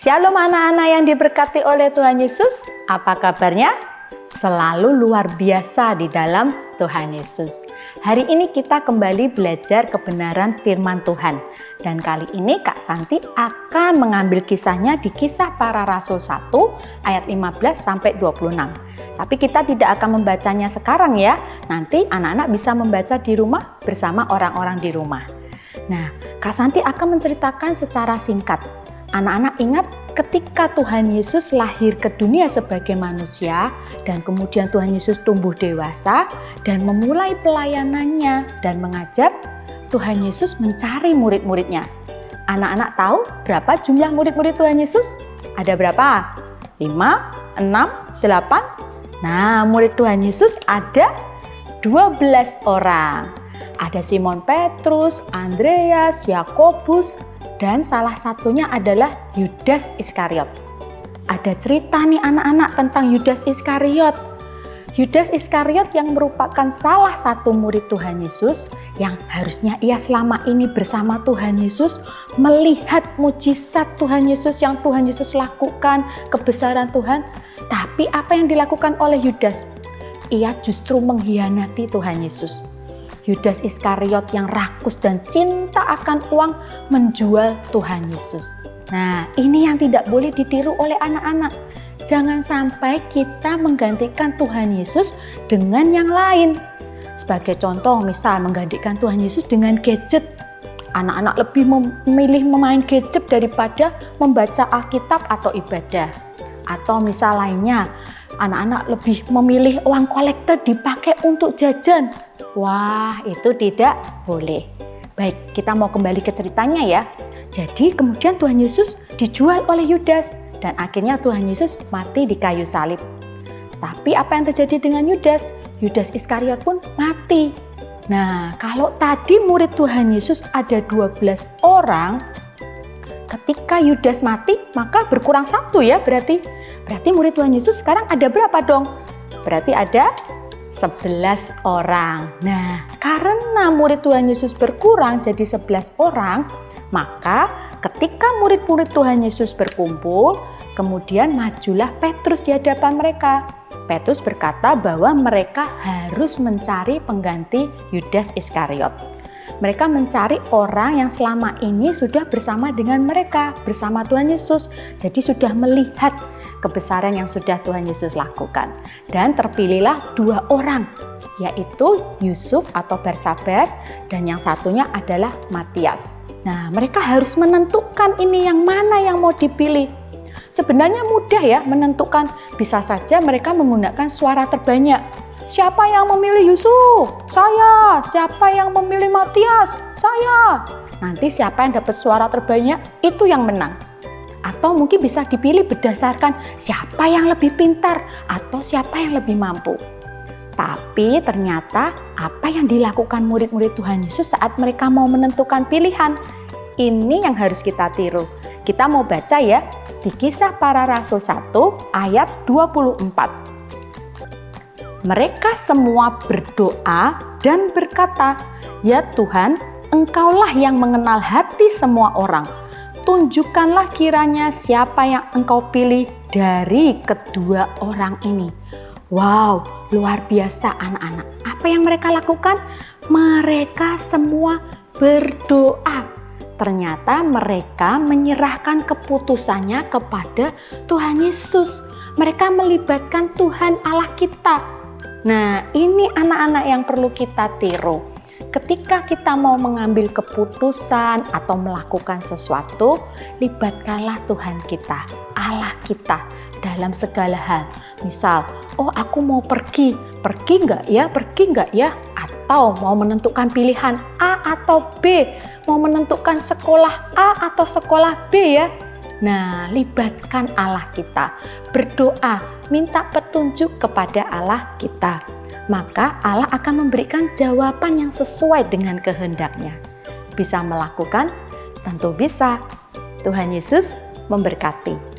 Shalom anak-anak yang diberkati oleh Tuhan Yesus. Apa kabarnya? Selalu luar biasa di dalam Tuhan Yesus. Hari ini kita kembali belajar kebenaran firman Tuhan. Dan kali ini Kak Santi akan mengambil kisahnya di Kisah Para Rasul 1 ayat 15 sampai 26. Tapi kita tidak akan membacanya sekarang ya. Nanti anak-anak bisa membaca di rumah bersama orang-orang di rumah. Nah, Kak Santi akan menceritakan secara singkat. Anak-anak ingat ketika Tuhan Yesus lahir ke dunia sebagai manusia dan kemudian Tuhan Yesus tumbuh dewasa dan memulai pelayanannya dan mengajar, Tuhan Yesus mencari murid-muridnya. Anak-anak tahu berapa jumlah murid-murid Tuhan Yesus? Ada berapa? 5, 6, 8? Nah, murid Tuhan Yesus ada 12 orang. Ada Simon Petrus, Andreas, Yakobus, dan salah satunya adalah Yudas Iskariot. Ada cerita nih anak-anak tentang Yudas Iskariot. Yudas Iskariot yang merupakan salah satu murid Tuhan Yesus yang harusnya ia selama ini bersama Tuhan Yesus melihat mujizat Tuhan Yesus yang Tuhan Yesus lakukan, kebesaran Tuhan. Tapi apa yang dilakukan oleh Yudas? Ia justru mengkhianati Tuhan Yesus. Yudas Iskariot yang rakus dan cinta akan uang menjual Tuhan Yesus. Nah, ini yang tidak boleh ditiru oleh anak-anak. Jangan sampai kita menggantikan Tuhan Yesus dengan yang lain. Sebagai contoh, misal menggantikan Tuhan Yesus dengan gadget. Anak-anak lebih memilih memain gadget daripada membaca Alkitab atau ibadah. Atau misal lainnya, anak-anak lebih memilih uang kolektor dipakai untuk jajan. Wah, itu tidak boleh. Baik, kita mau kembali ke ceritanya ya. Jadi kemudian Tuhan Yesus dijual oleh Yudas dan akhirnya Tuhan Yesus mati di kayu salib. Tapi apa yang terjadi dengan Yudas? Yudas Iskariot pun mati. Nah, kalau tadi murid Tuhan Yesus ada 12 orang, ketika Yudas mati, maka berkurang satu ya berarti. Berarti murid Tuhan Yesus sekarang ada berapa dong? Berarti ada 11 orang. Nah, karena murid Tuhan Yesus berkurang jadi 11 orang, maka ketika murid-murid Tuhan Yesus berkumpul, kemudian majulah Petrus di hadapan mereka. Petrus berkata bahwa mereka harus mencari pengganti Yudas Iskariot. Mereka mencari orang yang selama ini sudah bersama dengan mereka, bersama Tuhan Yesus. Jadi sudah melihat kebesaran yang sudah Tuhan Yesus lakukan. Dan terpilihlah 2 orang, yaitu Yusuf atau Barsabas dan yang satunya adalah Matias. Nah, mereka harus menentukan ini yang mana yang mau dipilih. Sebenarnya mudah ya menentukan, bisa saja mereka menggunakan suara terbanyak. Siapa yang memilih Yusuf? Saya. Siapa yang memilih Matias? Saya. Nanti siapa yang dapat suara terbanyak, itu yang menang. Atau mungkin bisa dipilih berdasarkan siapa yang lebih pintar atau siapa yang lebih mampu. Tapi ternyata apa yang dilakukan murid-murid Tuhan Yesus saat mereka mau menentukan pilihan, ini yang harus kita tiru. Kita mau baca ya di Kisah Para Rasul 1 ayat 24. Mereka semua berdoa dan berkata, "Ya Tuhan, Engkaulah yang mengenal hati semua orang. Tunjukkanlah kiranya siapa yang Engkau pilih dari kedua orang ini." Wow, luar biasa anak-anak. Apa yang mereka lakukan? Mereka semua berdoa. Ternyata mereka menyerahkan keputusannya kepada Tuhan Yesus. Mereka melibatkan Tuhan Allah kita. Nah, ini anak-anak yang perlu kita tiru. Ketika kita mau mengambil keputusan atau melakukan sesuatu, libatkanlah Tuhan kita, Allah kita dalam segala hal. Misal, oh aku mau pergi nggak ya, pergi nggak ya? Atau mau menentukan pilihan A atau B, mau menentukan sekolah A atau sekolah B ya. Nah, libatkan Allah kita, berdoa, minta petunjuk kepada Allah kita. Maka Allah akan memberikan jawaban yang sesuai dengan kehendaknya. Bisa melakukan? Tentu bisa. Tuhan Yesus memberkati.